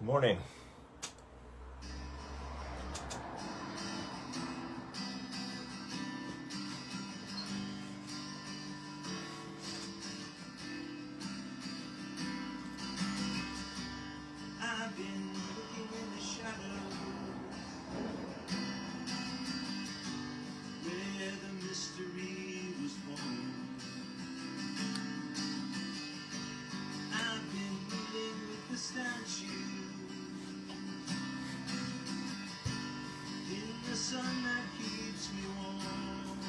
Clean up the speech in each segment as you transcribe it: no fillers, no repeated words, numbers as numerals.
Good morning. I've been looking in the shadows where the mystery was born. I've been dealing with the statue in the sun that keeps me warm.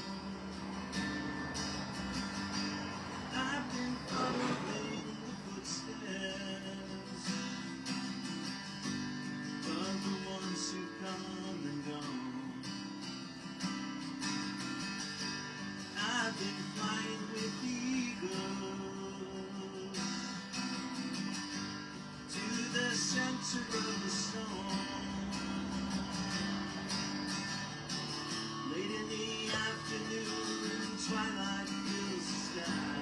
I've been following the footsteps of the ones who come and gone. I've been flying with eagles to the center of the storm. Late in the afternoon, twilight fills the sky,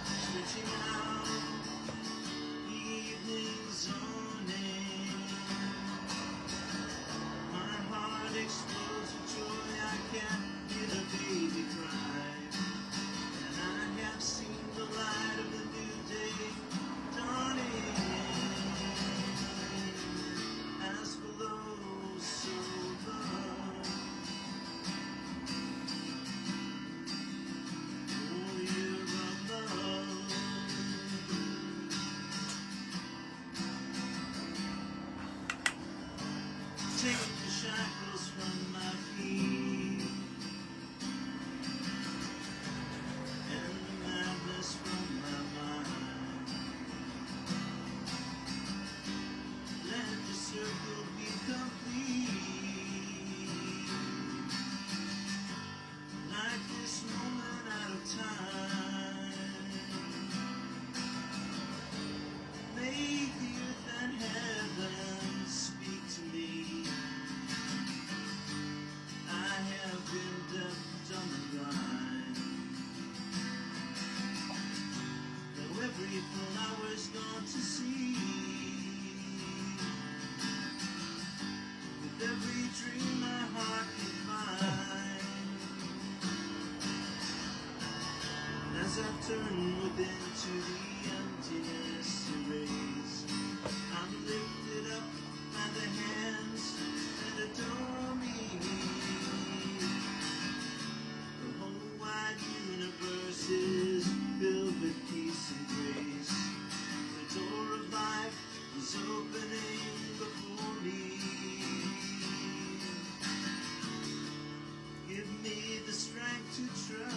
stretching out the evening's awning. My heart explodes with joy, I can't hear the baby cry. And I have seen the light of the new day dawning. As below, so above. Warrior of love. Take the shackles from my feet and the madness from my mind. Let the circle be complete. Like this moment out of time. Make the earth and heaven speak to me. I have been deaf, dumb, and blind. Though every flower's gone to seed, with every dream my heart can find. As I turn within to the emptiness erased, I'm lifted up by the hands that adore me. The whole wide universe is filled with peace and grace. The door of life is opening before me. Give me the strength to trust,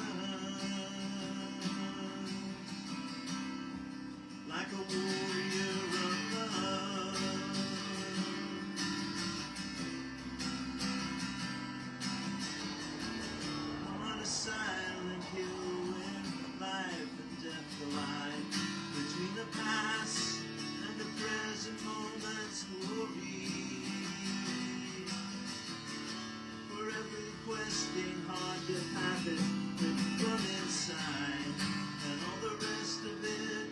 like a warrior of love. On a silent hill where life and death collide, between the past and the present moment's glory. For every questing heart that happens from inside, and all the rest of it,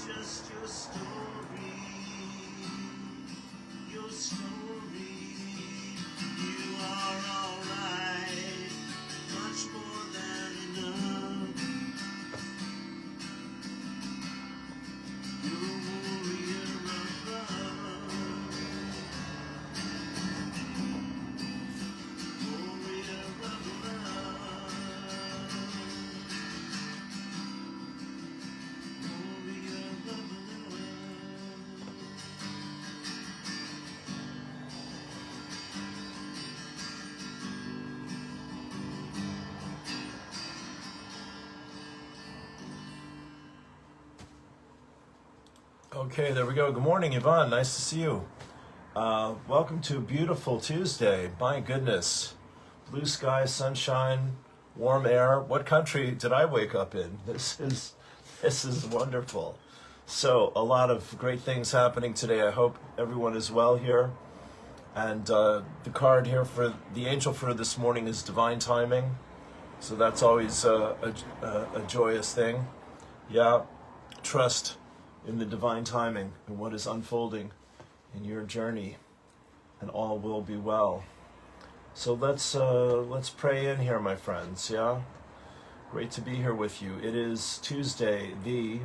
just your story, your story. You are alright, much more than enough. You're a warrior of love. Warrior of love. Warrior of love. Okay, there we go. Good morning, Yvonne. Nice to see you. Welcome to a beautiful Tuesday. My goodness. Blue sky, sunshine, warm air. What country did I wake up in? This is wonderful. So, a lot of great things happening today. I hope everyone is well here. And the card here for the angel for this morning is divine timing. So that's always a joyous thing. Yeah, trust in the divine timing and what is unfolding in your journey, and all will be well. So let's pray in here, my friends. Yeah, great to be here with you. It is Tuesday, the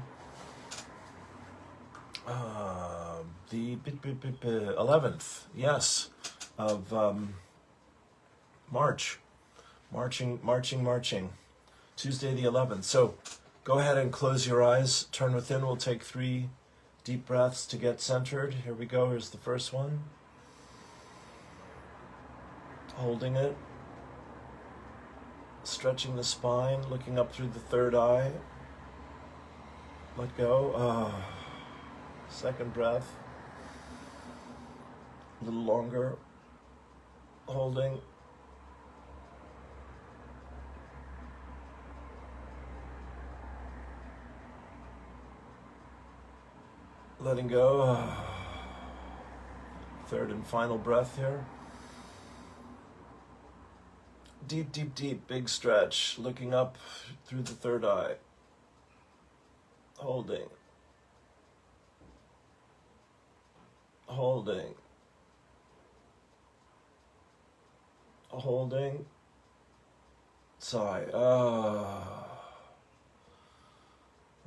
11th, yes, of March. Marching. Tuesday the 11th. So go ahead and close your eyes. Turn within. We'll take 3 deep breaths to get centered. Here we go. Here's the first one. Holding it. Stretching the spine. Looking up through the third eye. Let go. Second breath. A little longer. Holding. Letting go. Third and final breath here. Deep, deep, deep, big stretch. Looking up through the third eye. Holding. Holding. Holding. Sigh.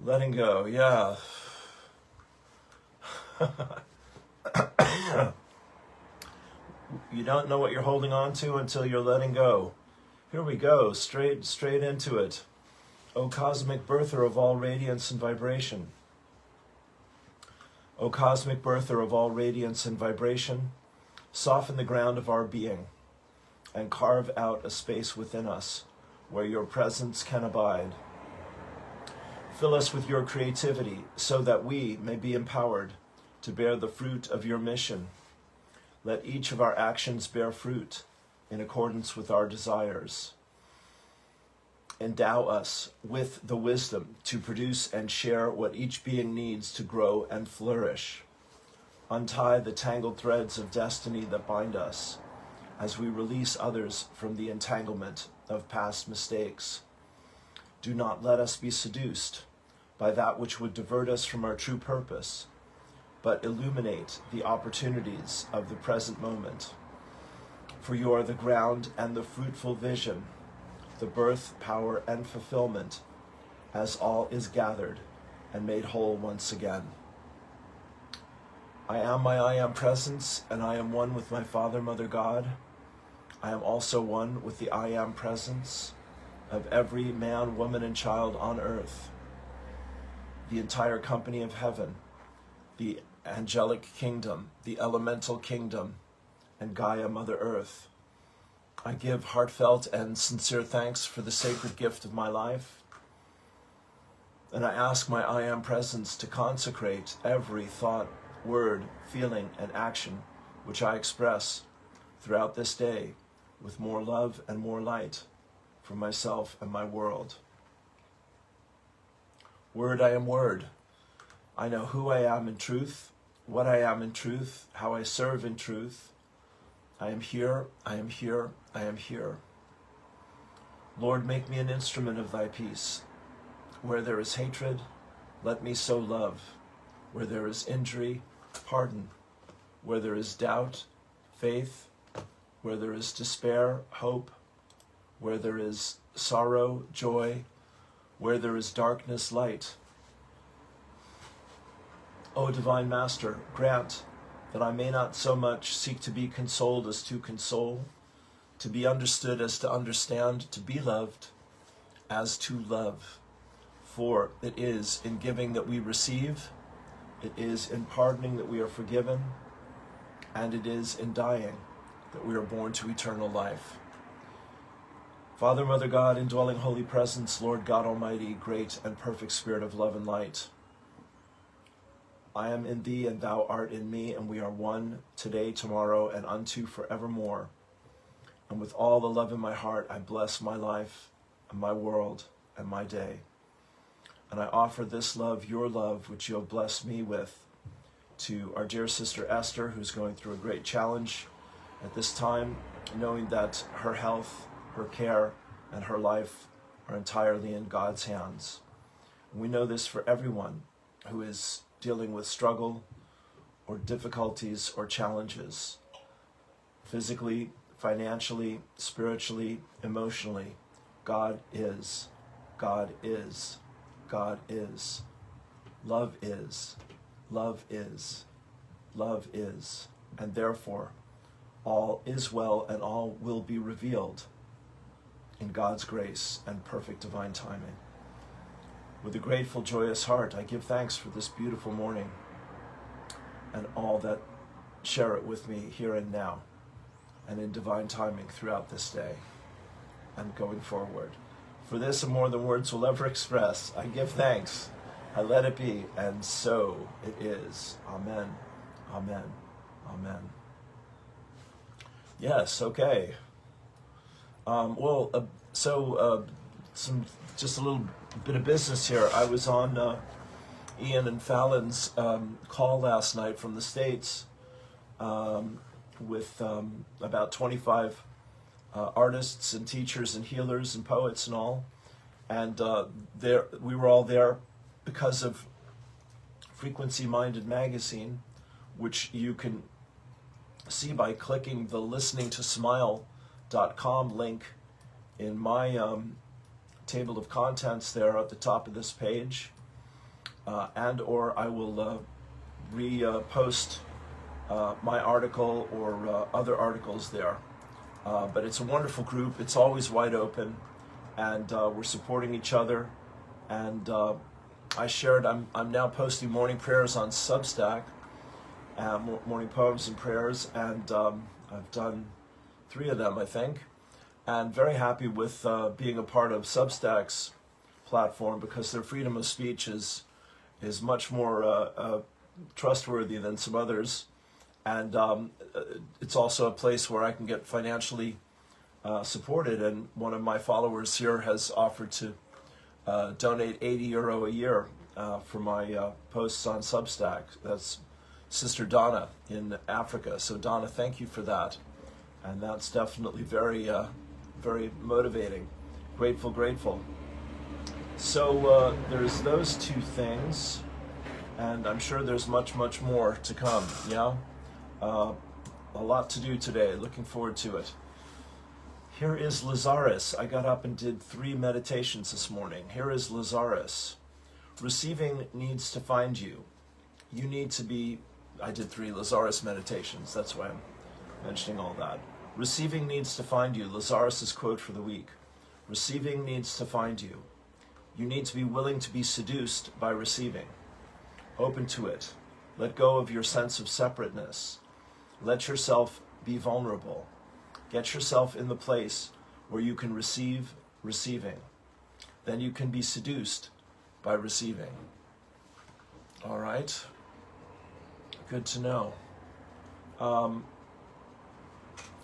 Letting go. Yeah. You don't know what you're holding on to until you're letting go. Here we go, straight into it. O cosmic birther of all radiance and vibration. O cosmic birther of all radiance and vibration, soften the ground of our being and carve out a space within us where your presence can abide. Fill us with your creativity so that we may be empowered to bear the fruit of your mission. Let each of our actions bear fruit in accordance with our desires. Endow us with the wisdom to produce and share what each being needs to grow and flourish. Untie the tangled threads of destiny that bind us as we release others from the entanglement of past mistakes. Do not let us be seduced by that which would divert us from our true purpose, but illuminate the opportunities of the present moment. For you are the ground and the fruitful vision, the birth, power, and fulfillment, as all is gathered and made whole once again. I am my I am presence, and I am one with my Father, Mother, God. I am also one with the I am presence of every man, woman, and child on earth, the entire company of heaven, the angelic kingdom, the elemental kingdom, and Gaia, Mother Earth. I give heartfelt and sincere thanks for the sacred gift of my life, and I ask my I am presence to consecrate every thought, word, feeling, and action which I express throughout this day with more love and more light for myself and my world. Word, I am word. I know who I am in truth, what I am in truth, how I serve in truth. I am here, I am here, I am here. Lord, make me an instrument of thy peace. Where there is hatred, let me sow love. Where there is injury, pardon. Where there is doubt, faith. Where there is despair, hope. Where there is sorrow, joy. Where there is darkness, light. O Divine Master, grant that I may not so much seek to be consoled as to console, to be understood as to understand, to be loved as to love. For it is in giving that we receive, it is in pardoning that we are forgiven, and it is in dying that we are born to eternal life. Father, Mother God, indwelling Holy Presence, Lord God Almighty, great and perfect Spirit of love and light, I am in thee, and thou art in me, and we are one today, tomorrow, and unto forevermore. And with all the love in my heart, I bless my life, and my world, and my day. And I offer this love, your love, which you have blessed me with, to our dear sister Esther, who's going through a great challenge at this time, knowing that her health, her care, and her life are entirely in God's hands. And we know this for everyone who is dealing with struggle or difficulties or challenges, physically, financially, spiritually, emotionally. God is, God is, God is. Love is, love is, love is. And therefore, all is well and all will be revealed in God's grace and perfect divine timing. With a grateful, joyous heart, I give thanks for this beautiful morning and all that share it with me here and now and in divine timing throughout this day and going forward. For this and more than words will ever express, I give thanks. I let it be, and so it is. Amen. Amen. Amen. Yes, okay. Some just a little bit of business here. I was on Ian and Fallon's call last night from the States with about 25 artists and teachers and healers and poets and all. And we were all there because of Frequency Minded magazine, which you can see by clicking the listeningtosmile.com link in my table of contents there at the top of this page, and or I will repost my article or other articles there. But it's a wonderful group. It's always wide open, and we're supporting each other. And I shared, I'm now posting morning prayers on Substack, morning poems and prayers, and I've done 3 of them, I think. And very happy with being a part of Substack's platform, because their freedom of speech is much more trustworthy than some others. And it's also a place where I can get financially supported. And one of my followers here has offered to donate €80 a year for my posts on Substack. That's Sister Donna in Africa. So Donna, thank you for that. And that's definitely very, very motivating. Grateful. So there's those 2 things, and I'm sure there's much more to come. Yeah, a lot to do today. Looking forward to it. Here is Lazarus. I got up and did 3 meditations this morning. Here is Lazarus. Receiving needs to find you. You need to be. I did 3 Lazarus meditations. That's why I'm mentioning all that. Receiving needs to find you. Lazarus's quote for the week. Receiving needs to find you. You need to be willing to be seduced by receiving. Open to it. Let go of your sense of separateness. Let yourself be vulnerable. Get yourself in the place where you can receive receiving. Then you can be seduced by receiving. All right. Good to know.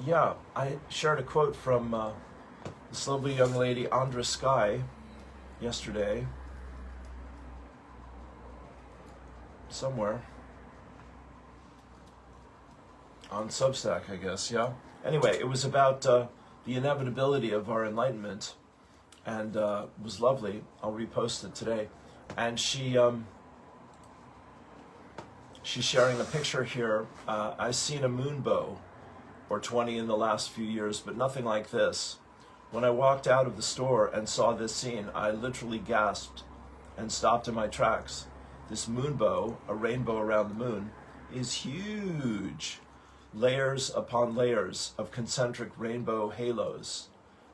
Yeah, I shared a quote from this lovely young lady, Andra Sky, yesterday. Somewhere. On Substack, I guess, yeah. Anyway, it was about the inevitability of our enlightenment, and it was lovely. I'll repost it today. And she's sharing a picture here. I've seen a moonbow or 20 in the last few years, but nothing like this. When I walked out of the store and saw this scene, I literally gasped and stopped in my tracks. This moonbow, a rainbow around the moon, is huge. Layers upon layers of concentric rainbow halos,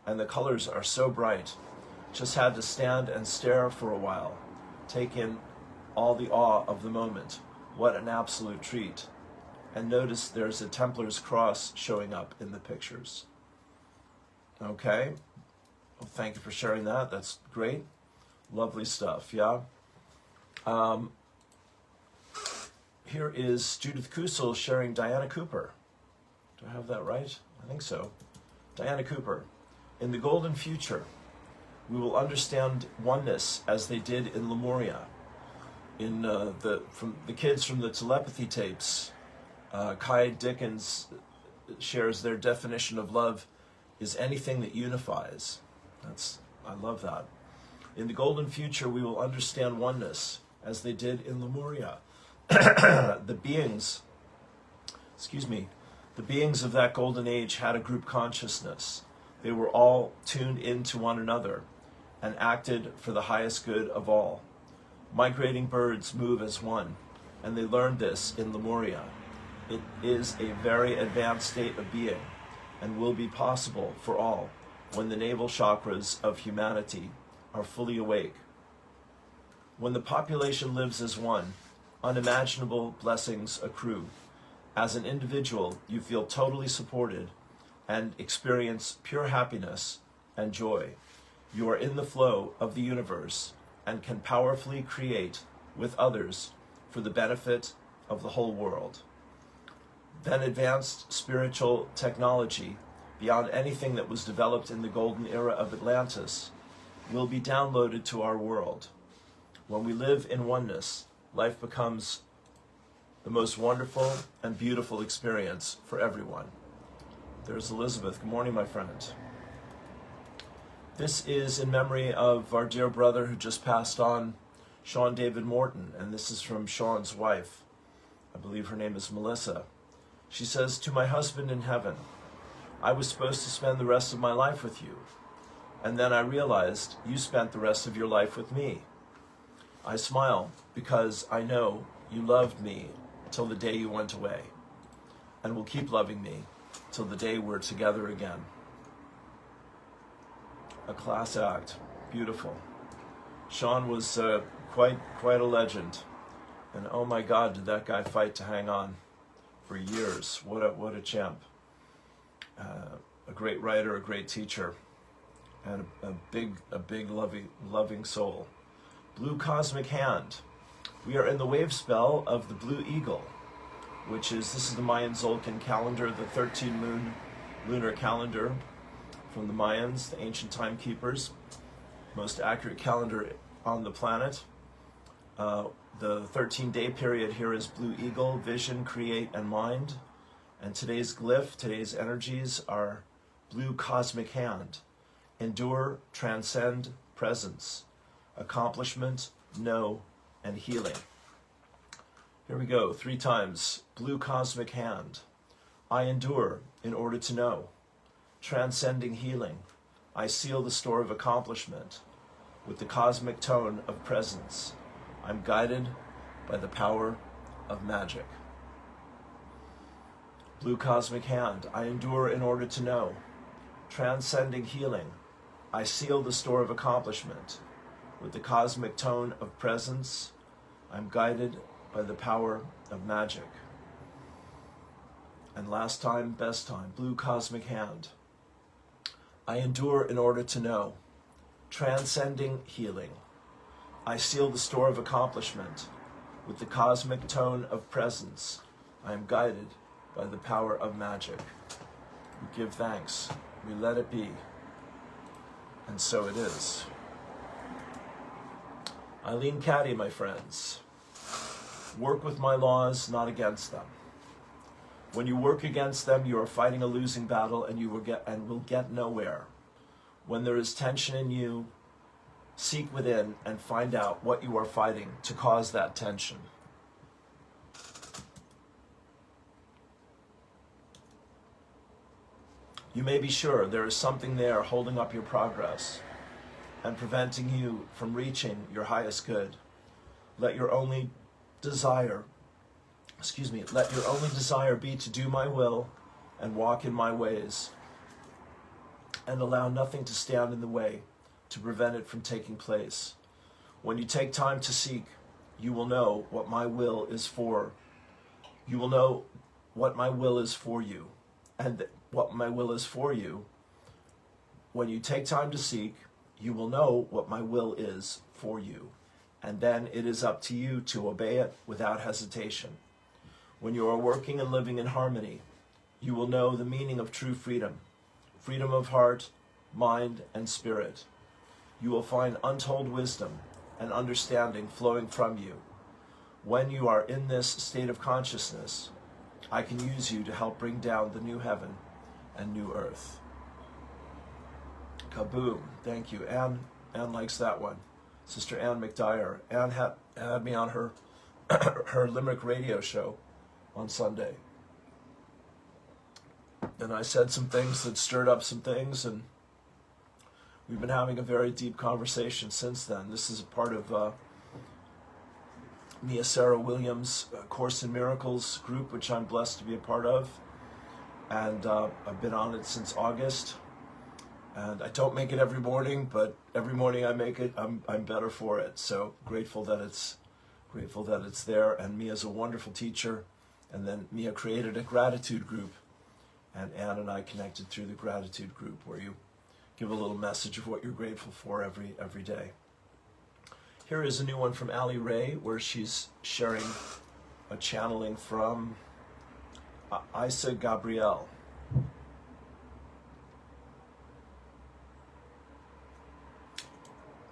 and the colors are so bright. Just had to stand and stare for a while, take in all the awe of the moment. What an absolute treat. And notice there's a Templar's cross showing up in the pictures. Okay, well, thank you for sharing that. That's great. Lovely stuff, yeah. Here is Judith Kusel sharing Diana Cooper. Do I have that right? I think so. Diana Cooper. In the golden future, we will understand oneness as they did in Lemuria. In from the kids from the telepathy tapes, Kai Dickens shares their definition of love is anything that unifies. I love that. In the golden future, we will understand oneness as they did in Lemuria. the beings, the beings of that golden age had a group consciousness. They were all tuned into one another and acted for the highest good of all. Migrating birds move as one, and they learned this in Lemuria. It is a very advanced state of being and will be possible for all when the navel chakras of humanity are fully awake. When the population lives as one, unimaginable blessings accrue. As an individual, you feel totally supported and experience pure happiness and joy. You are in the flow of the universe and can powerfully create with others for the benefit of the whole world. Then advanced spiritual technology, beyond anything that was developed in the golden era of Atlantis, will be downloaded to our world. When we live in oneness, life becomes the most wonderful and beautiful experience for everyone. There's Elizabeth. Good morning, my friend. This is in memory of our dear brother who just passed on, Sean David Morton, and this is from Sean's wife. I believe her name is Melissa. She says, "To my husband in heaven, I was supposed to spend the rest of my life with you, and then I realized you spent the rest of your life with me. I smile because I know you loved me till the day you went away, and will keep loving me till the day we're together again." A class act. Beautiful. Sean was quite a legend, and oh my God, did that guy fight to hang on for years. What a champ. A great writer, a great teacher, and a big loving soul. Blue cosmic hand. We are in the wave spell of the blue eagle, which is, this is the Mayan Zolkin calendar, the 13 lunar calendar from the Mayans, the ancient timekeepers, most accurate calendar on the planet. The 13-day period here is blue eagle, vision, create, and mind. And today's glyph, today's energies are blue cosmic hand. Endure, transcend, presence, accomplishment, know, and healing. Here we go, 3 times. Blue cosmic hand. I endure in order to know. Transcending healing. I seal the store of accomplishment with the cosmic tone of presence. I'm guided by the power of magic. Blue cosmic hand. I endure in order to know. Transcending healing. I seal the store of accomplishment with the cosmic tone of presence. I'm guided by the power of magic. And last time, best time. Blue cosmic hand. I endure in order to know. Transcending healing. I seal the store of accomplishment with the cosmic tone of presence. I am guided by the power of magic. We give thanks. We let it be. And so it is. Eileen Caddy, my friends. Work with my laws, not against them. When you work against them, you are fighting a losing battle, and you will get nowhere. When there is tension in you, seek within and find out what you are fighting to cause that tension. You may be sure there is something there holding up your progress and preventing you from reaching your highest good. Let your only desire be to do my will and walk in my ways, and allow nothing to stand in the way to prevent it from taking place. When you take time to seek, you will know what my will is for. You will know what my will is for you. And what my will is for you, when you take time to seek, you will know what my will is for you. And then it is up to you to obey it without hesitation. When you are working and living in harmony, you will know the meaning of true freedom. Freedom of heart, mind, and spirit. You will find untold wisdom and understanding flowing from you. When you are in this state of consciousness, I can use you to help bring down the new heaven and new earth. Kaboom. Thank you. Anne likes that one. Sister Anne McDyer. Anne had me on her her Limerick radio show on Sunday. And I said some things that stirred up some things, and we've been having a very deep conversation since then. This is a part of Mia Sarah Williams' Course in Miracles group, which I'm blessed to be a part of. And I've been on it since August. And I don't make it every morning, but every morning I make it, I'm better for it. So grateful that it's there. And Mia's a wonderful teacher. And then Mia created a gratitude group, and Ann and I connected through the gratitude group, where you give a little message of what you're grateful for every day. Here is a new one from Ali Ray, where she's sharing a channeling from Isa Gabrielle.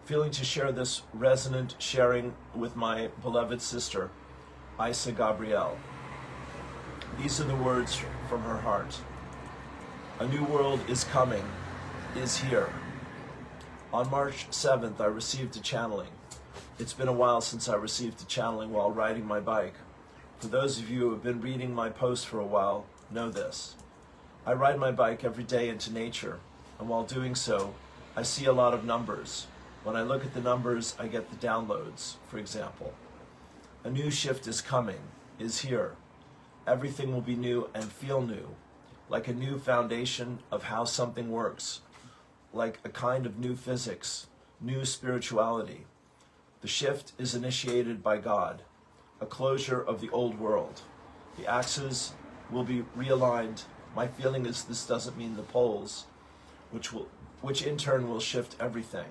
Feeling to share this resonant sharing with my beloved sister, Isa Gabrielle. These are the words from her heart. A new world is coming, is here. On March 7th, I received a channeling. It's been a while since I received a channeling while riding my bike. For those of you who have been reading my posts for a while, know this. I ride my bike every day into nature, and while doing so, I see a lot of numbers. When I look at the numbers, I get the downloads, for example. A new shift is coming, is here. Everything will be new and feel new, like a new foundation of how something works, like a kind of new physics, new spirituality. The shift is initiated by God, a closure of the old world. The axes will be realigned. My feeling is this doesn't mean the poles, which in turn will shift everything.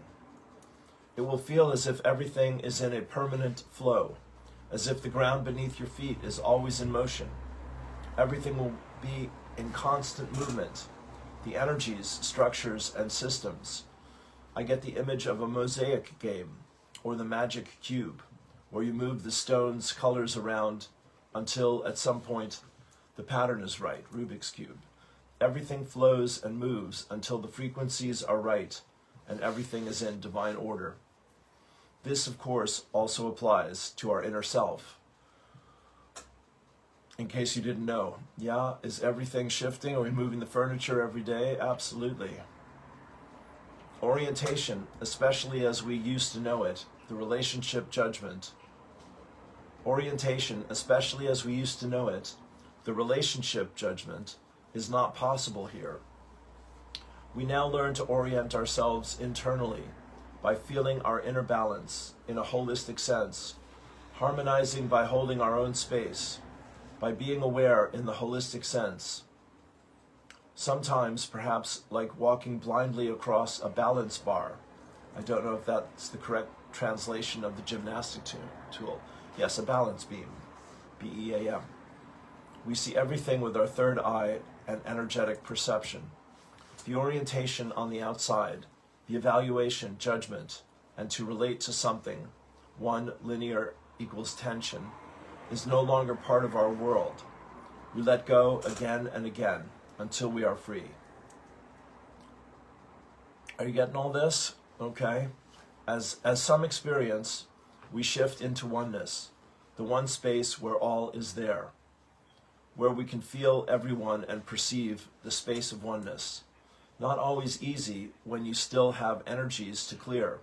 It will feel as if everything is in a permanent flow, as if the ground beneath your feet is always in motion. Everything will be in constant movement. The energies, structures, and systems. I get the image of a mosaic game, or the magic cube, where you move the stones, colors around until at some point the pattern is right, Rubik's Cube. Everything flows and moves until the frequencies are right and everything is in divine order. This, of course, also applies to our inner self. In case you didn't know, yeah, is everything shifting? Are we moving the furniture every day? Absolutely. Orientation, especially as we used to know it, the relationship judgment. Orientation, especially as we used to know it, the relationship judgment, is not possible here. We now learn to orient ourselves internally by feeling our inner balance in a holistic sense, harmonizing by holding our own space, by being aware in the holistic sense. Sometimes, perhaps like walking blindly across a balance bar. I don't know if that's the correct translation of the gymnastic tool. Yes, a balance beam, B-E-A-M. We see everything with our third eye and energetic perception. The orientation on the outside, the evaluation, judgment, and to relate to something, one linear equals tension, is no longer part of our world. We let go again and again until we are free. Are you getting all this? Okay. As some experience, we shift into oneness, the one space where all is there, where we can feel everyone and perceive the space of oneness. Not always easy when you still have energies to clear.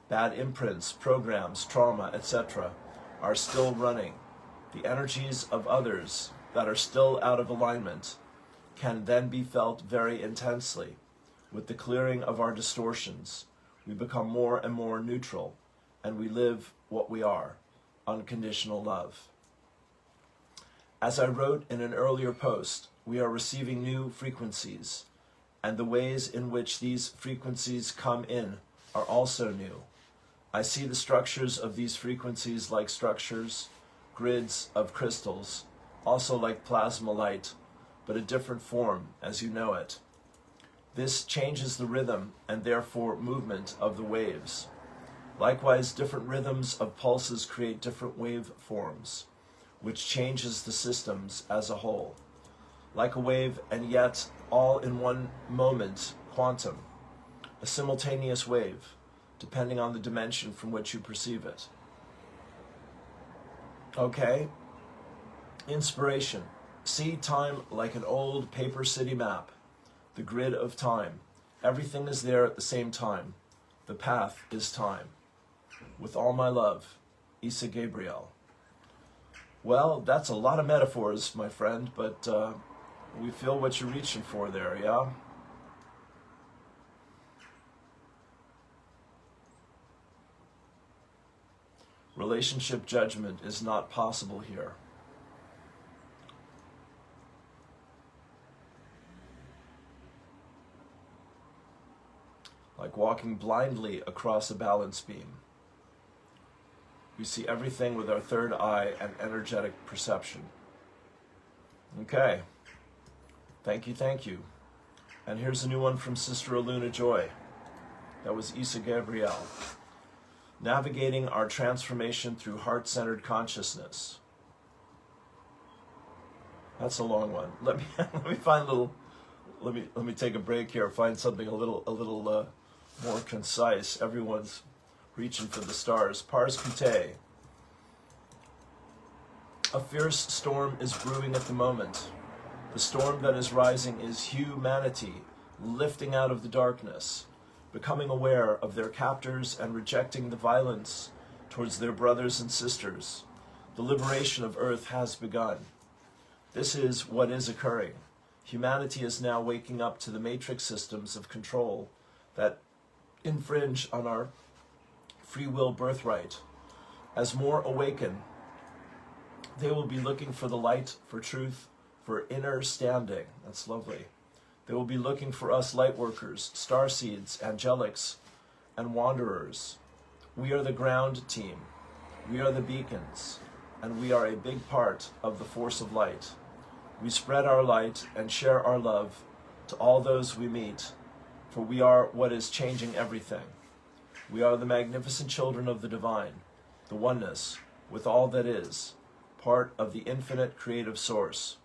Bad imprints, programs, trauma, etc. are still running. The energies of others that are still out of alignment can then be felt very intensely. With the clearing of our distortions, we become more and more neutral, and we live what we are, unconditional love. As I wrote in an earlier post, we are receiving new frequencies, and the ways in which these frequencies come in are also new. I see the structures of these frequencies like structures, grids of crystals, also like plasma light, but a different form as you know it. This changes the rhythm and therefore movement of the waves. Likewise, different rhythms of pulses create different wave forms, which changes the systems as a whole. Like a wave and yet all in one moment, quantum, a simultaneous wave, depending on the dimension from which you perceive it. Okay, inspiration. See time like an old paper city map, the grid of time. Everything is there at the same time. The path is time. With all my love, Isa Gabriel. Well, that's a lot of metaphors, my friend, but we feel what you're reaching for there, yeah? Relationship judgment is not possible here. Like walking blindly across a balance beam. We see everything with our third eye and energetic perception. Okay. Thank you, thank you. And here's a new one from Sister Aluna Joy. That was Isa Gabriel. Navigating our transformation through heart-centered consciousness. That's a long one. Let me find a little. Let me take a break here. Find something a little more concise. Everyone's reaching for the stars. Pars Kute. A fierce storm is brewing at the moment. The storm that is rising is humanity lifting out of the darkness, becoming aware of their captors and rejecting the violence towards their brothers and sisters. The liberation of Earth has begun. This is what is occurring. Humanity is now waking up to the matrix systems of control that infringe on our free will birthright. As more awaken, they will be looking for the light, for truth, for inner standing. That's lovely. They will be looking for us light workers, star seeds, angelics, and wanderers. We are the ground team. We are the beacons, and we are a big part of the force of light. We spread our light and share our love to all those we meet, for we are what is changing everything. We are the magnificent children of the divine, the oneness with all that is, part of the infinite creative source.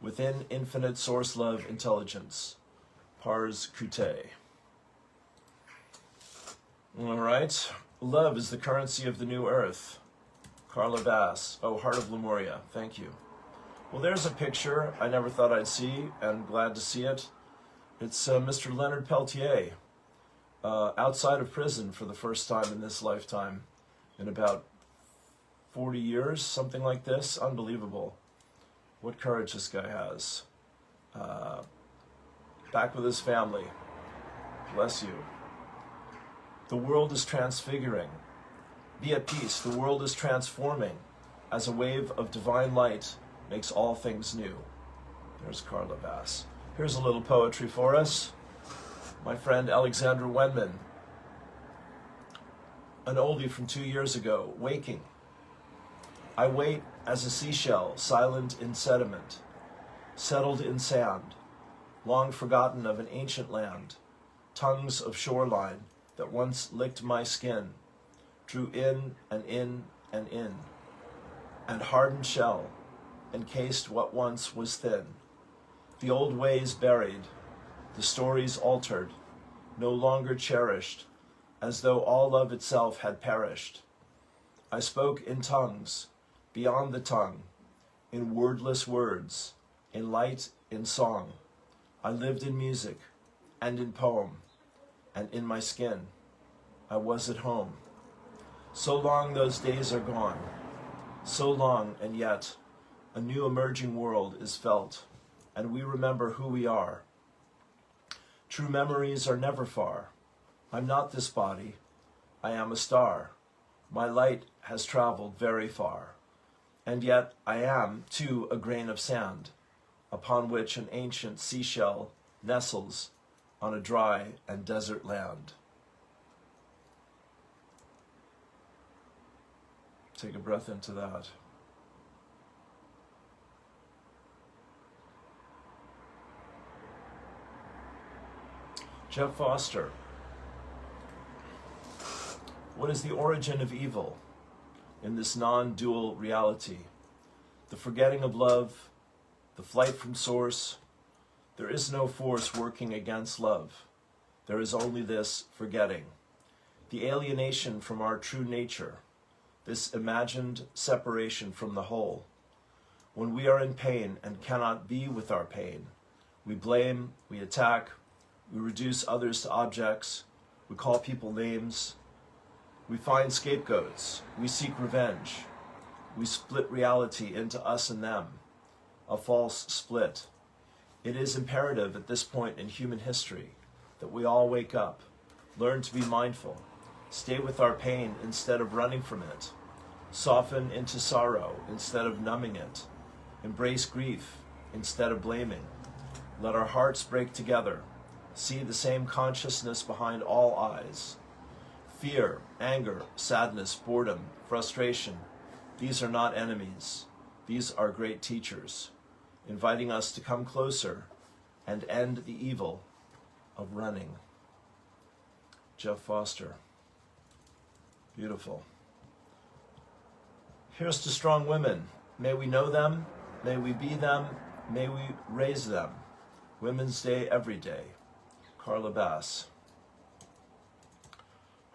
Within infinite source love intelligence. Pars Kute. All right. Love is the currency of the new earth. Carla Bass. Oh, Heart of Lemuria. Thank you. Well, there's a picture I never thought I'd see, and glad to see it. It's Mr. Leonard Peltier, outside of prison for the first time in this lifetime, in about 40 years, something like this. Unbelievable. What courage this guy has. Back with his family. Bless you. The world is transfiguring. Be at peace. The world is transforming as a wave of divine light makes all things new. There's Carla Bass. Here's a little poetry for us. My friend Alexandra Wenman. An oldie from 2 years ago. Waking. I wait as a seashell, silent in sediment, settled in sand, long forgotten of an ancient land, tongues of shoreline that once licked my skin, drew in and in and in, and hardened shell, encased what once was thin. The old ways buried, the stories altered, no longer cherished, as though all love itself had perished. I spoke in tongues, beyond the tongue, in wordless words, in light, in song. I lived in music, and in poem, and in my skin. I was at home. So long those days are gone, so long, and yet a new emerging world is felt, and we remember who we are. True memories are never far. I'm not this body. I am a star. My light has traveled very far. And yet I am, too, a grain of sand, upon which an ancient seashell nestles on a dry and desert land. Take a breath into that. Jeff Foster. What is the origin of evil in this non-dual reality? The forgetting of love, the flight from source. There is no force working against love. There is only this forgetting. The alienation from our true nature. this imagined separation from the whole. When we are in pain and cannot be with our pain, we blame, we attack, we reduce others to objects, we call people names, we find scapegoats, we seek revenge, we split reality into us and them, a false split. It is imperative at this point in human history that we all wake up, learn to be mindful, stay with our pain instead of running from it, soften into sorrow instead of numbing it, embrace grief instead of blaming. Let our hearts break together, see the same consciousness behind all eyes. Fear, anger, sadness, boredom, frustration, these are not enemies. These are great teachers, inviting us to come closer and end the evil of running. Jeff Foster. Beautiful. Here's to strong women. May we know them, may we be them, may we raise them. Women's Day every day. Carla Bass.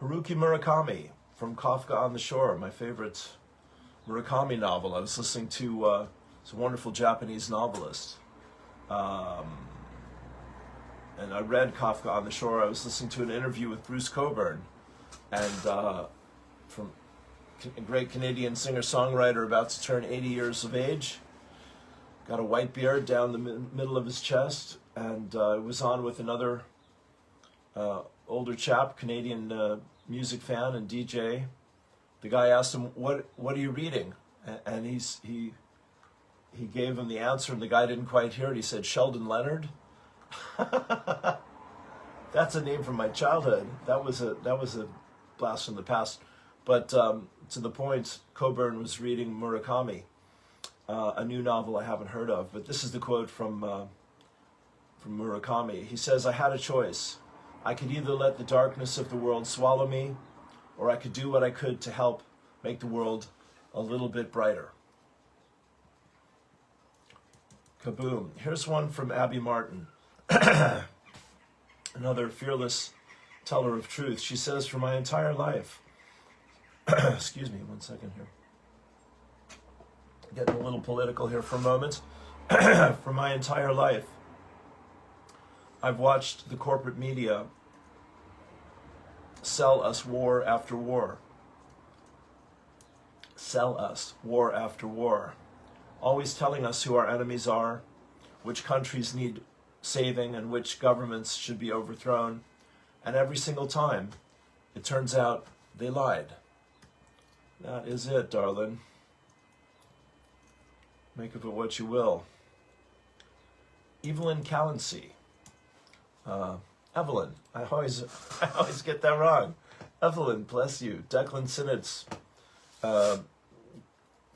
Haruki Murakami from Kafka on the Shore, my favorite Murakami novel. I was listening to it's a wonderful Japanese novelist. And I read Kafka on the Shore. I was listening to an interview with Bruce Cockburn, and from a great Canadian singer-songwriter about to turn 80 years of age. Got a white beard down the middle of his chest, and was on with another older chap, Canadian music fan and DJ. The guy asked him, "What are you reading?" And he gave him the answer, and the guy didn't quite hear it. He said, "Sheldon Leonard." That's a name from my childhood. That was a blast from the past. But to the point, Cockburn was reading Murakami, a new novel I haven't heard of. But this is the quote from Murakami. He says, "I had a choice. I could either let the darkness of the world swallow me, or I could do what I could to help make the world a little bit brighter." Kaboom. Here's one from Abby Martin. Another fearless teller of truth. She says, "For my entire life," excuse me, 1 second here. Getting a little political here for a moment. "For my entire life, I've watched the corporate media sell us war after war. Sell us war after war. Always telling us who our enemies are, which countries need saving, and which governments should be overthrown. And every single time, it turns out they lied." That is it, darling. Make of it what you will. Evelyn Callancy. Evelyn. I always get that wrong. Evelyn, bless you. Declan Sinnott's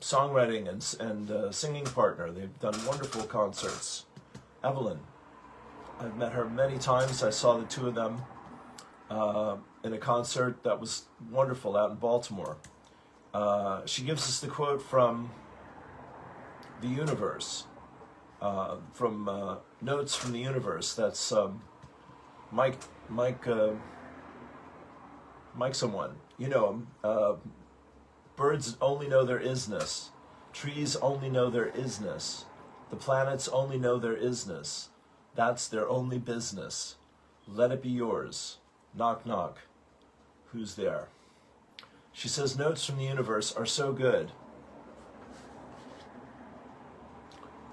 songwriting and singing partner. They've done wonderful concerts. Evelyn. I've met her many times. I saw the two of them in a concert that was wonderful out in Baltimore. She gives us the quote from The Universe, from Notes from the Universe. That's Mike someone. You know him. Birds only know their isness. Trees only know their isness. The planets only know their isness. That's their only business. Let it be yours. Knock, knock. Who's there? She says, "Notes from the Universe are so good."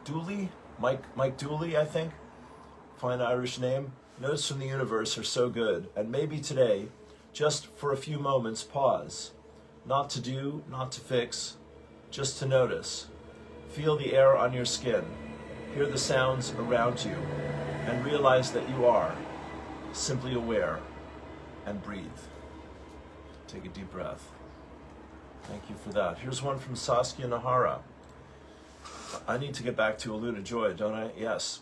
Dooley? Mike Dooley, I think. Fine Irish name. "Notes from the Universe are so good. And maybe today, just for a few moments, pause. Not to do, not to fix, just to notice. Feel the air on your skin. Hear the sounds around you. And realize that you are simply aware, and breathe." Take a deep breath. Thank you for that. Here's one from Saskia Nahara. I need to get back to Aluna Joy, don't I? Yes.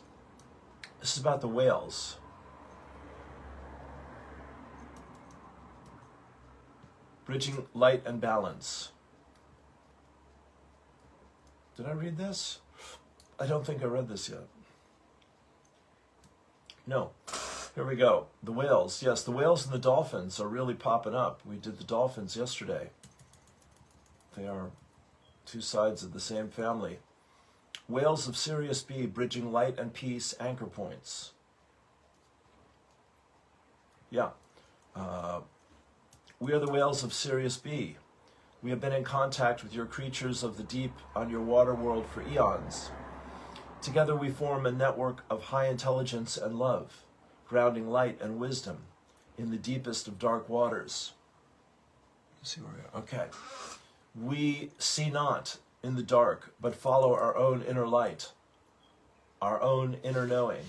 This is about the whales. Bridging light and balance. Did I read this? I don't think I read this yet. No. Here we go. The whales. Yes, the whales and the dolphins are really popping up. We did the dolphins yesterday. They are two sides of the same family. Whales of Sirius B, bridging light and peace, anchor points. Yeah. We are the whales of Sirius B. We have been in contact with your creatures of the deep on your water world for eons. Together we form a network of high intelligence and love, grounding light and wisdom in the deepest of dark waters. Let's see where we are. Okay. We see not in the dark, but follow our own inner light, our own inner knowing.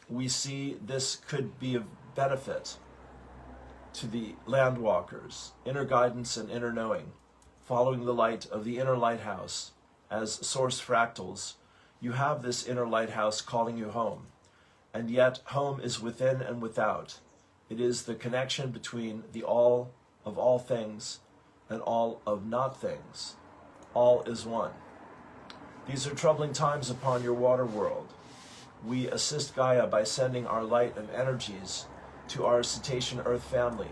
We see this could be of benefit to the landwalkers, inner guidance and inner knowing, following the light of the inner lighthouse. As source fractals, you have this inner lighthouse calling you home, and yet home is within and without. It is the connection between the all of all things and all of not things. All is one. These are troubling times upon your water world. We assist Gaia by sending our light and energies to our cetacean Earth family.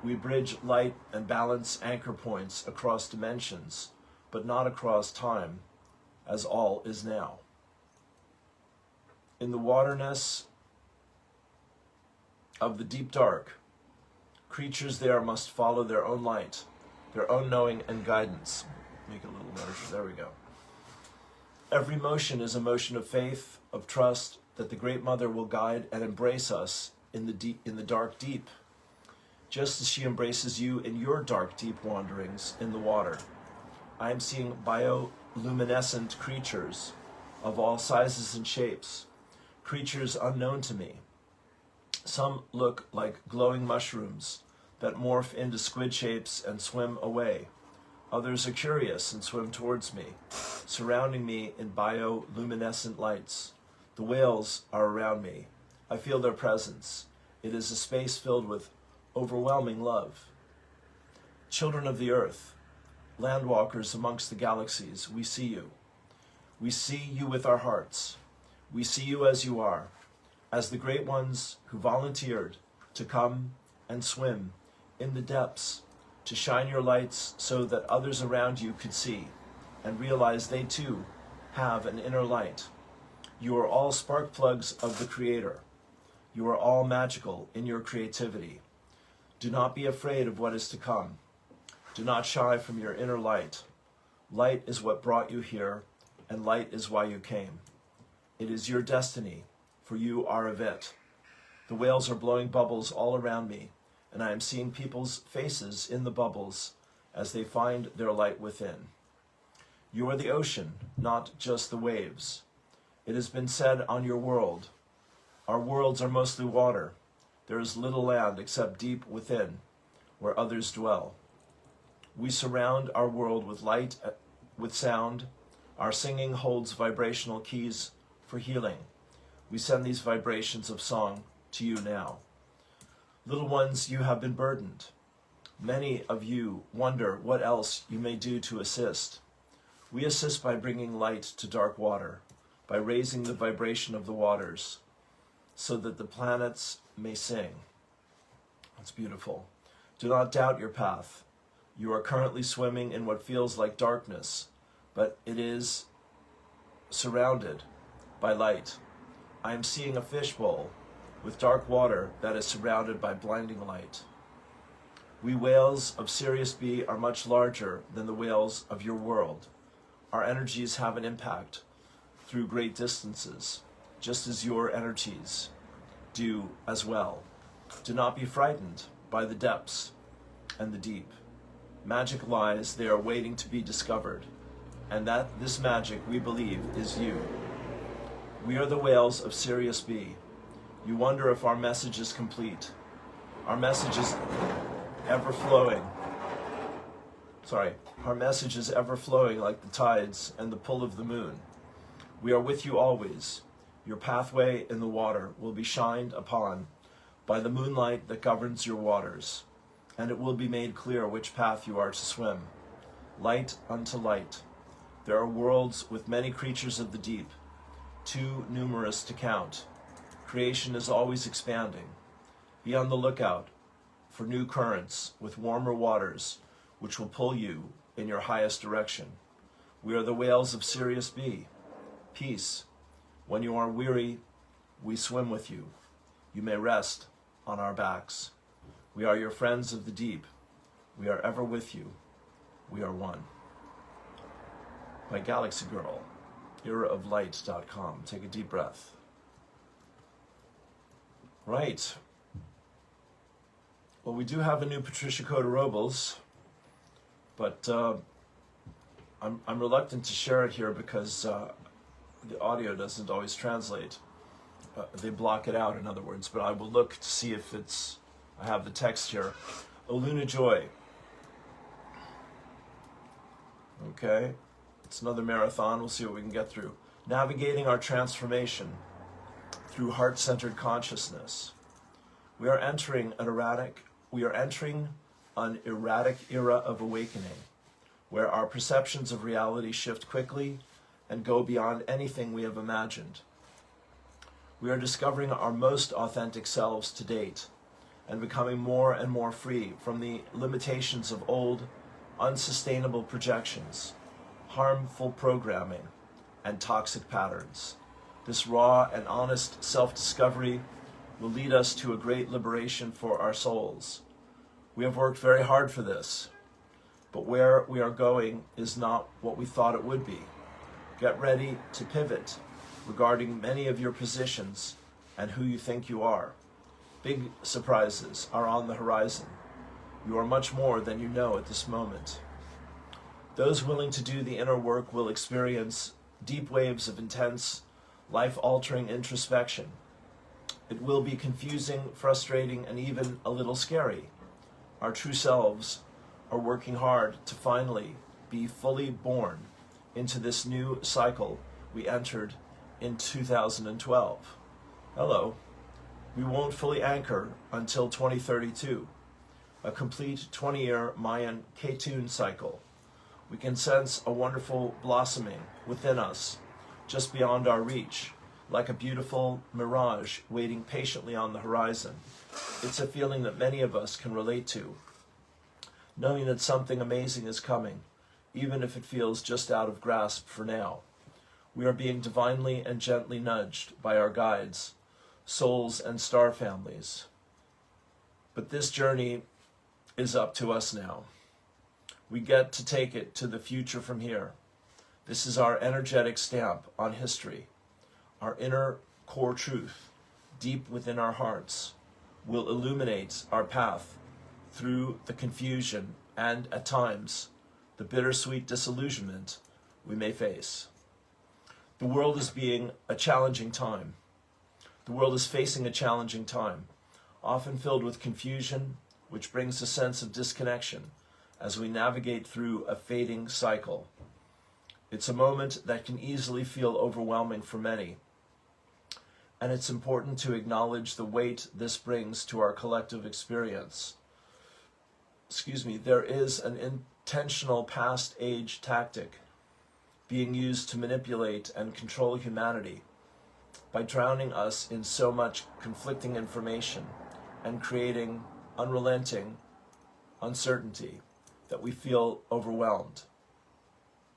We bridge light and balance anchor points across dimensions, but not across time, as all is now. In the waterness of the deep dark, creatures there must follow their own light, their own knowing and guidance. Make it a little larger. There we go. Every motion is a motion of faith, of trust that the Great Mother will guide and embrace us in the dark deep, just as she embraces you in your dark deep wanderings in the water. I am seeing bioluminescent creatures of all sizes and shapes, creatures unknown to me. Some look like glowing mushrooms that morph into squid shapes and swim away. Others are curious and swim towards me, surrounding me in bioluminescent lights. The whales are around me. I feel their presence. It is a space filled with overwhelming love. Children of the earth, landwalkers amongst the galaxies, we see you. We see you with our hearts. We see you as you are, as the great ones who volunteered to come and swim in the depths, to shine your lights so that others around you could see and realize they too have an inner light. You are all spark plugs of the Creator. You are all magical in your creativity. Do not be afraid of what is to come. Do not shy from your inner light. Light is what brought you here, and light is why you came. It is your destiny, for you are of it. The whales are blowing bubbles all around me, and I am seeing people's faces in the bubbles as they find their light within. You are the ocean, not just the waves. It has been said on your world, our worlds are mostly water. There is little land except deep within, where others dwell. We surround our world with light, with sound. Our singing holds vibrational keys for healing. We send these vibrations of song to you now. Little ones, you have been burdened. Many of you wonder what else you may do to assist. We assist by bringing light to dark water, by raising the vibration of the waters, so that the planets may sing. That's beautiful. Do not doubt your path. You are currently swimming in what feels like darkness, but it is surrounded by light. I am seeing a fishbowl with dark water that is surrounded by blinding light. We whales of Sirius B are much larger than the whales of your world. Our energies have an impact through great distances, just as your energies do as well. Do not be frightened by the depths and the deep. Magic lies, they are waiting to be discovered, and that this magic, we believe, is you. We are the whales of Sirius B. You wonder if our message is complete. Our message is ever flowing. Our message is ever flowing like the tides and the pull of the moon. We are with you always. Your pathway in the water will be shined upon by the moonlight that governs your waters, and it will be made clear which path you are to swim. Light unto light. There are worlds with many creatures of the deep, too numerous to count. Creation is always expanding. Be on the lookout for new currents with warmer waters, which will pull you in your highest direction. We are the whales of Sirius B. Peace. When you are weary, we swim with you. You may rest on our backs. We are your friends of the deep. We are ever with you. We are one. By Galaxy Girl, eraoflight.com. Take a deep breath. Right. Well, we do have a new Patricia Cota Robles, but I'm reluctant to share it here because the audio doesn't always translate. They block it out, in other words, but I will look to see if I have the text here. Oluna Joy. Okay, it's another marathon. We'll see what we can get through. Navigating our transformation through heart-centered consciousness. We are entering an erratic era of awakening, where our perceptions of reality shift quickly and go beyond anything we have imagined. We are discovering our most authentic selves to date and becoming more and more free from the limitations of old, unsustainable projections, harmful programming, and toxic patterns. This raw and honest self-discovery will lead us to a great liberation for our souls. We have worked very hard for this, but where we are going is not what we thought it would be. Get ready to pivot regarding many of your positions and who you think you are. Big surprises are on the horizon. You are much more than you know at this moment. Those willing to do the inner work will experience deep waves of intense, life-altering introspection. It will be confusing, frustrating, and even a little scary. Our true selves are working hard to finally be fully born into this new cycle we entered in 2012. Hello. We won't fully anchor until 2032, a complete 20-year Mayan Ketun cycle. We can sense a wonderful blossoming within us, just beyond our reach, like a beautiful mirage waiting patiently on the horizon. It's a feeling that many of us can relate to, knowing that something amazing is coming, even if it feels just out of grasp for now. We are being divinely and gently nudged by our guides, souls and star families. But this journey is up to us now. We get to take it to the future from here. This is our energetic stamp on history. Our inner core truth, deep within our hearts, will illuminate our path through the confusion and, at times, the bittersweet disillusionment we may face. The world is being a challenging time. The world is facing a challenging time, often filled with confusion, which brings a sense of disconnection as we navigate through a fading cycle. It's a moment that can easily feel overwhelming for many, and it's important to acknowledge the weight this brings to our collective experience. There is an intentional past age tactic being used to manipulate and control humanity by drowning us in so much conflicting information and creating unrelenting uncertainty that we feel overwhelmed.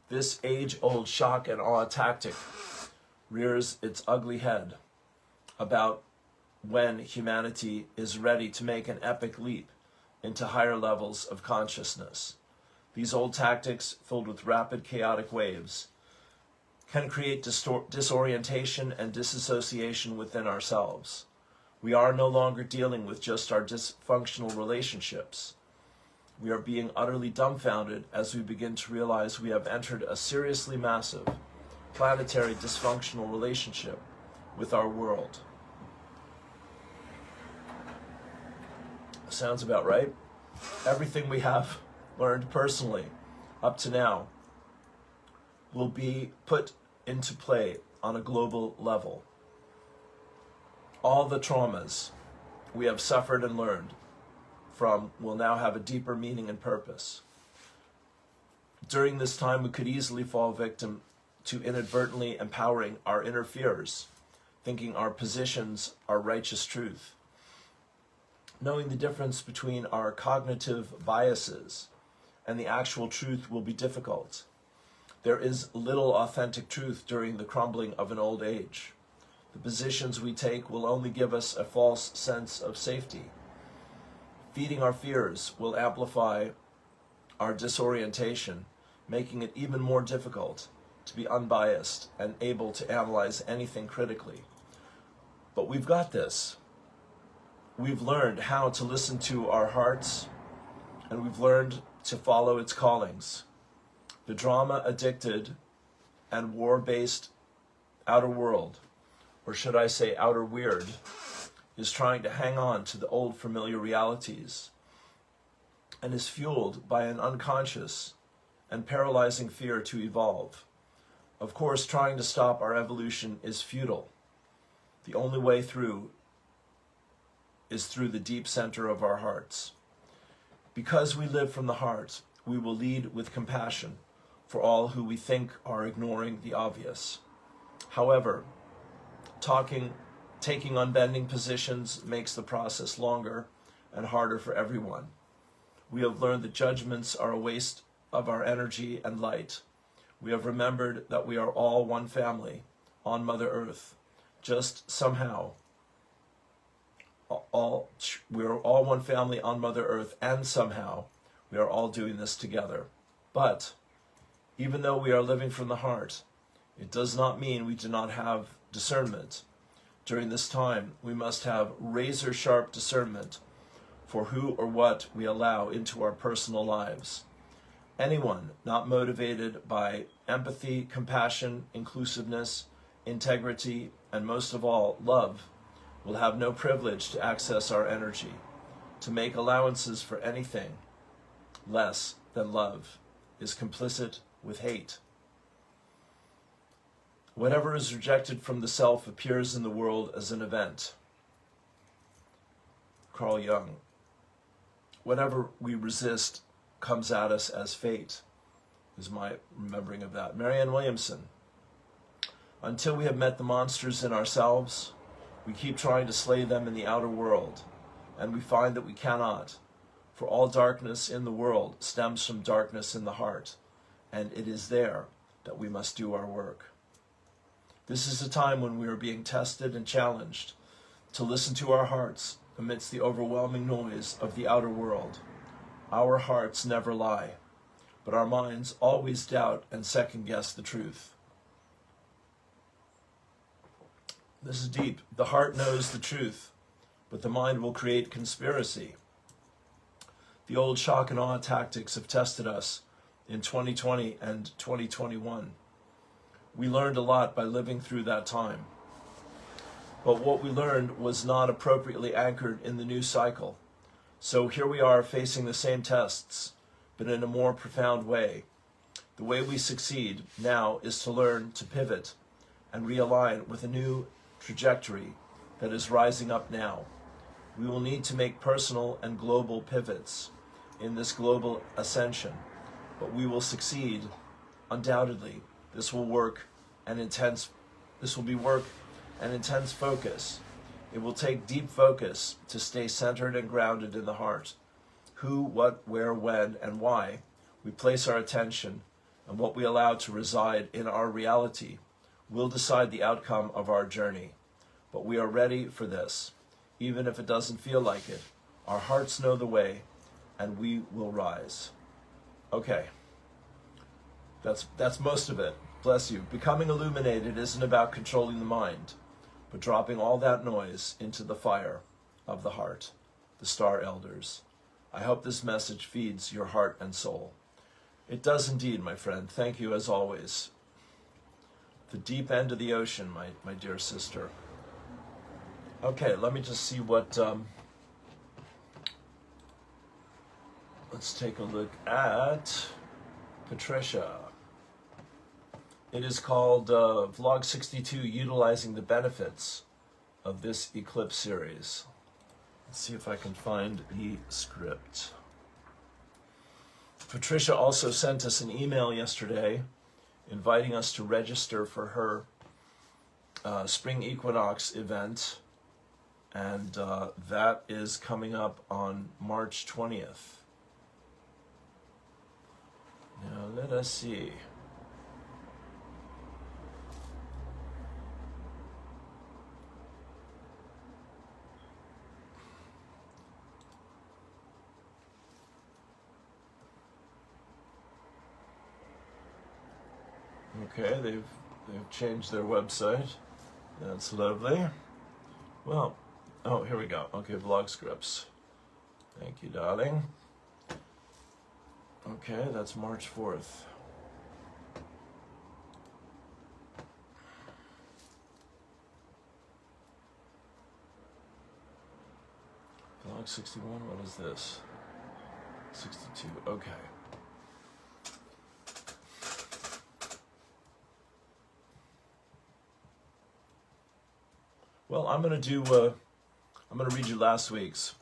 This age-old shock and awe tactic rears its ugly head about when humanity is ready to make an epic leap into higher levels of consciousness. These old tactics, filled with rapid chaotic waves, can create disorientation and disassociation within ourselves. We are no longer dealing with just our dysfunctional relationships. We are being utterly dumbfounded as we begin to realize we have entered a seriously massive, planetary dysfunctional relationship with our world. Sounds about right. Everything we have learned personally up to now will be put into play on a global level. All the traumas we have suffered and learned from will now have a deeper meaning and purpose. During this time, we could easily fall victim to inadvertently empowering our inner fears, thinking our positions are righteous truth. Knowing the difference between our cognitive biases and the actual truth will be difficult. There is little authentic truth during the crumbling of an old age. The positions we take will only give us a false sense of safety. Feeding our fears will amplify our disorientation, making it even more difficult to be unbiased and able to analyze anything critically. But we've got this. We've learned how to listen to our hearts, and we've learned to follow its callings. The drama-addicted and war-based outer world, or should I say outer weird, is trying to hang on to the old familiar realities and is fueled by an unconscious and paralyzing fear to evolve. Of course, trying to stop our evolution is futile. The only way through is through the deep center of our hearts. Because we live from the heart, we will lead with compassion for all who we think are ignoring the obvious. However, taking unbending positions makes the process longer and harder for everyone. We have learned that judgments are a waste of our energy and light. We have remembered that we are all one family on Mother Earth. Just somehow, we are all one family on Mother Earth, and somehow we are all doing this together. But even though we are living from the heart, it does not mean we do not have discernment. During this time, we must have razor-sharp discernment for who or what we allow into our personal lives. Anyone not motivated by empathy, compassion, inclusiveness, integrity, and most of all, love, will have no privilege to access our energy. To make allowances for anything less than love is complicit with hate. Whatever is rejected from the self appears in the world as an event. Carl Jung. Whatever we resist comes at us as fate, is my remembering of that. Marianne Williamson. Until we have met the monsters in ourselves, we keep trying to slay them in the outer world, and we find that we cannot. For all darkness in the world stems from darkness in the heart, and it is there that we must do our work. This is a time when we are being tested and challenged to listen to our hearts amidst the overwhelming noise of the outer world. Our hearts never lie, but our minds always doubt and second-guess the truth. This is deep. The heart knows the truth, but the mind will create conspiracy. The old shock and awe tactics have tested us in 2020 and 2021. We learned a lot by living through that time. But what we learned was not appropriately anchored in the new cycle. So here we are facing the same tests, but in a more profound way. The way we succeed now is to learn to pivot and realign with a new trajectory that is rising up now. We will need to make personal and global pivots in this global ascension, but we will succeed undoubtedly. This will be work and intense focus. It will take deep focus to stay centered and grounded in the heart. Who, what, where, when, and why we place our attention and what we allow to reside in our reality will decide the outcome of our journey. But we are ready for this, even if it doesn't feel like it. Our hearts know the way, and we will rise. Okay, that's most of it. Bless you. Becoming illuminated isn't about controlling the mind, but dropping all that noise into the fire of the heart, the star elders. I hope this message feeds your heart and soul. It does indeed, my friend. Thank you as always. The deep end of the ocean, my dear sister. Okay, let me just see what... let's take a look at Patricia. It is called Vlog 62, Utilizing the Benefits of this Eclipse series. Let's see if I can find the script. Patricia also sent us an email yesterday inviting us to register for her spring equinox event, and that is coming up on March 20th. Now let us see. Okay, they've changed their website. That's lovely. Well, oh, here we go. Okay, vlog scripts. Thank you, darling. Okay, that's March 4th. Vlog 61, what is this? 62, okay. Well, I'm gonna read you last week's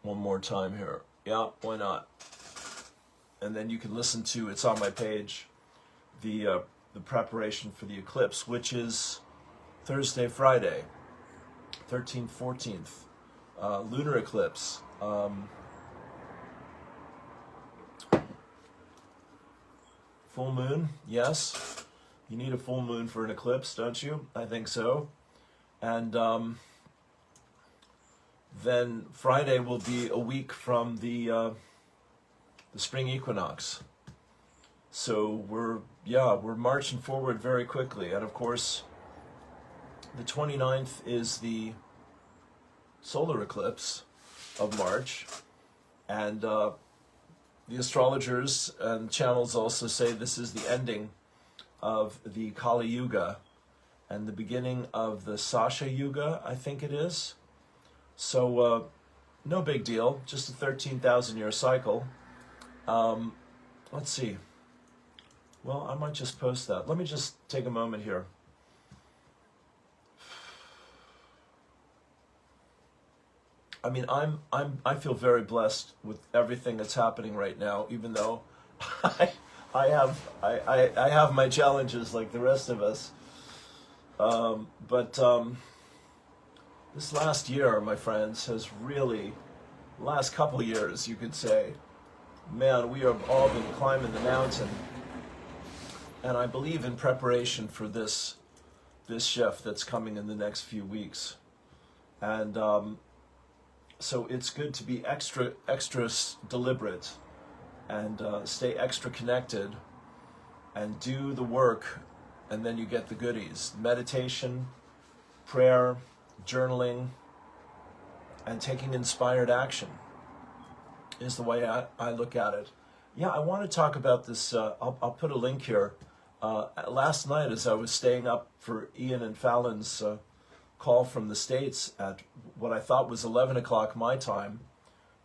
one more time here. Yeah, why not? And then you can listen to, it's on my page, the preparation for the eclipse, which is Thursday, Friday, 13th, 14th, lunar eclipse. Full moon, yes. You need a full moon for an eclipse, don't you? I think so. And then Friday will be a week from the spring equinox. So we're marching forward very quickly. And of course, the 29th is the solar eclipse of March. And the astrologers and channels also say this is the ending of the Kali Yuga and the beginning of the Sasha Yuga, I think it is. So no big deal, just a 13,000 year cycle. Let's see. Well, I might just post that. Let me just take a moment here. I mean, I feel very blessed with everything that's happening right now, even though I have my challenges like the rest of us. But this last year, my friends, has really, last couple years, you could say, man, we have all been climbing the mountain. And I believe in preparation for this shift that's coming in the next few weeks. And so it's good to be extra deliberate and stay extra connected and do the work, and then you get the goodies. Meditation, prayer, journaling, and taking inspired action is the way I look at it. Yeah, I want to talk about this. I'll put a link here. Last night, as I was staying up for Ian and Fallon's call from the States at what I thought was 11 o'clock my time,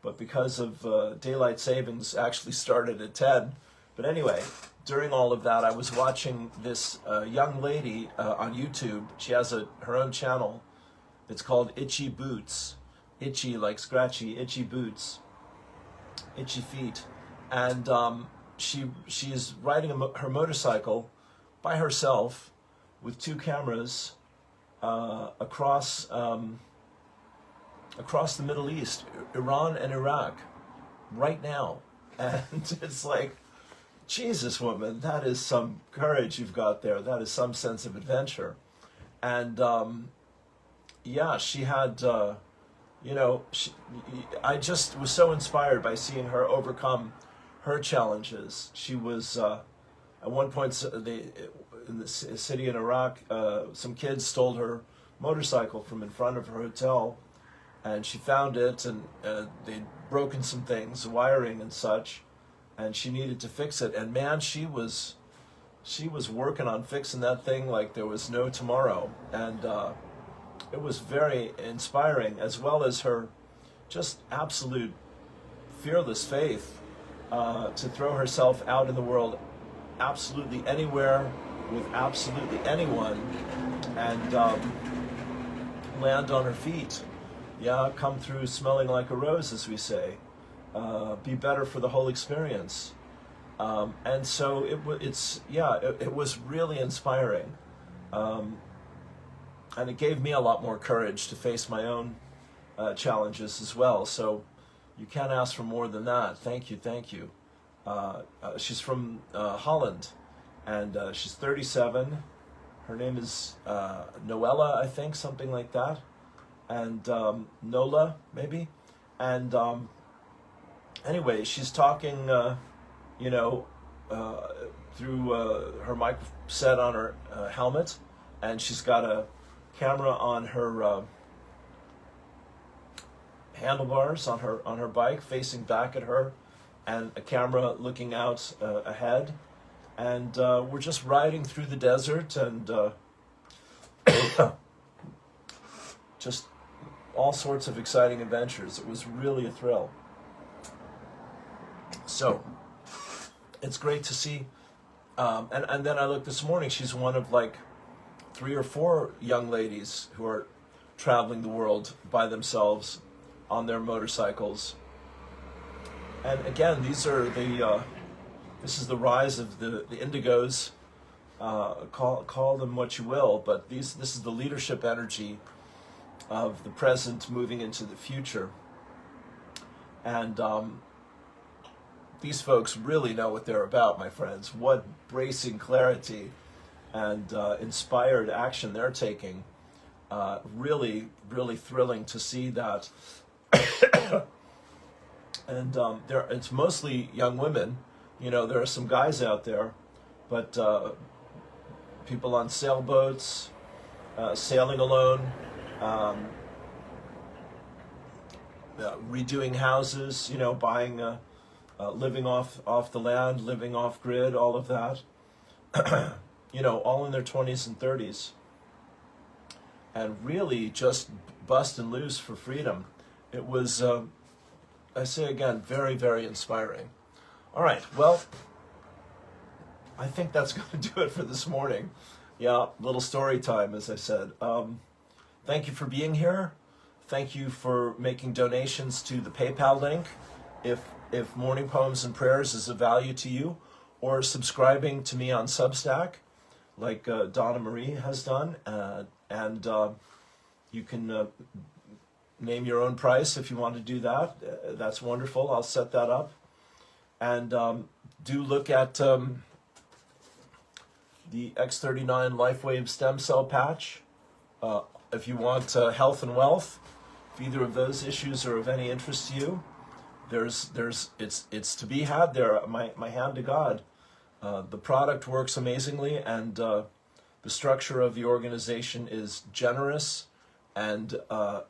but because of daylight savings, actually started at 10. But anyway, during all of that, I was watching this young lady on YouTube. She has her own channel. It's called Itchy Boots. Itchy, like scratchy, itchy boots, itchy feet. And she is riding her motorcycle by herself with two cameras across the Middle East, Iran and Iraq, right now. And it's like, Jesus, woman, that is some courage you've got there. That is some sense of adventure. And yeah, she had, I just was so inspired by seeing her overcome her challenges. She was, at one point, in the city in Iraq, some kids stole her motorcycle from in front of her hotel, and she found it, and they'd broken some things, wiring and such, and she needed to fix it. And man, she was working on fixing that thing like there was no tomorrow. And it was very inspiring, as well as her just absolute fearless faith to throw herself out in the world absolutely anywhere with absolutely anyone and land on her feet. Yeah, come through smelling like a rose, as we say. Be better for the whole experience. And so it was really inspiring. And it gave me a lot more courage to face my own challenges as well. So you can't ask for more than that. Thank you, thank you. She's from Holland, and she's 37. Her name is Noella, I think, something like that, and Nola, maybe. And anyway, she's talking, you know, through her mic set on her helmet, and she's got a camera on her handlebars on her bike, facing back at her, and a camera looking out ahead. And we're just riding through the desert, and just all sorts of exciting adventures. It was really a thrill. So it's great to see. And then I looked this morning, she's one of like 3 or 4 young ladies who are traveling the world by themselves on their motorcycles. And again, these are this is the rise of the indigos. Call them what you will, but this is the leadership energy of the present moving into the future. And these folks really know what they're about, my friends. What bracing clarity and inspired action they're taking. Really, really thrilling to see that. And it's mostly young women. You know, there are some guys out there, but people on sailboats, sailing alone, redoing houses, you know, buying, living off the land, living off grid, all of that. You know, all in their 20s and 30s. And really just busting loose for freedom. It was, I say again, very, very inspiring. All right, well, I think that's going to do it for this morning. Yeah, little story time, as I said. Thank you for being here. Thank you for making donations to the PayPal link. If Morning Poems and Prayers is of value to you, or subscribing to me on Substack, like Donna Marie has done, and you can name your own price if you want to do that. That's wonderful. I'll set that up. And do look at the X39 LifeWave stem cell patch. If you want health and wealth, if either of those issues are of any interest to you, it's to be had there. My hand to God. The product works amazingly, and the structure of the organization is generous and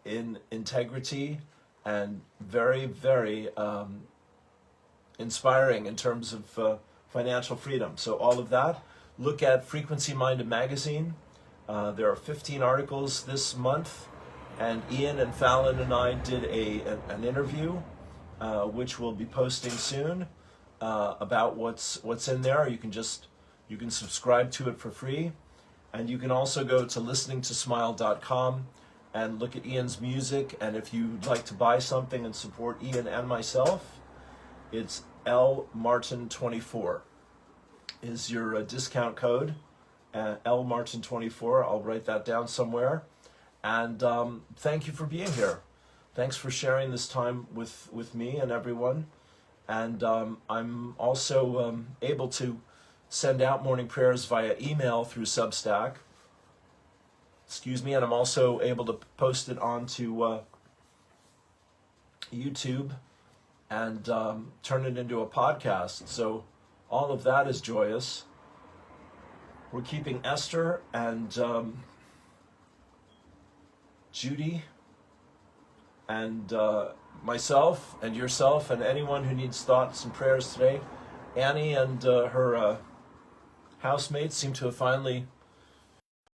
in integrity, and very, very inspiring in terms of financial freedom. So all of that. Look at Frequency Minded Magazine. There are 15 articles this month, and Ian and Fallon and I did an interview, which we'll be posting soon, about what's in there. You can subscribe to it for free, and you can also go to listeningtosmile.com and look at Ian's music. And if you'd like to buy something and support Ian and myself, it's LMartin24 is your discount code. LMartin24. I'll write that down somewhere. And thank you for being here. Thanks for sharing this time with me and everyone. And I'm also able to send out morning prayers via email through Substack. Excuse me. And I'm also able to post it onto YouTube and turn it into a podcast. So all of that is joyous. We're keeping Esther and Judy and myself and yourself and anyone who needs thoughts and prayers today. Annie and her housemates seem to have finally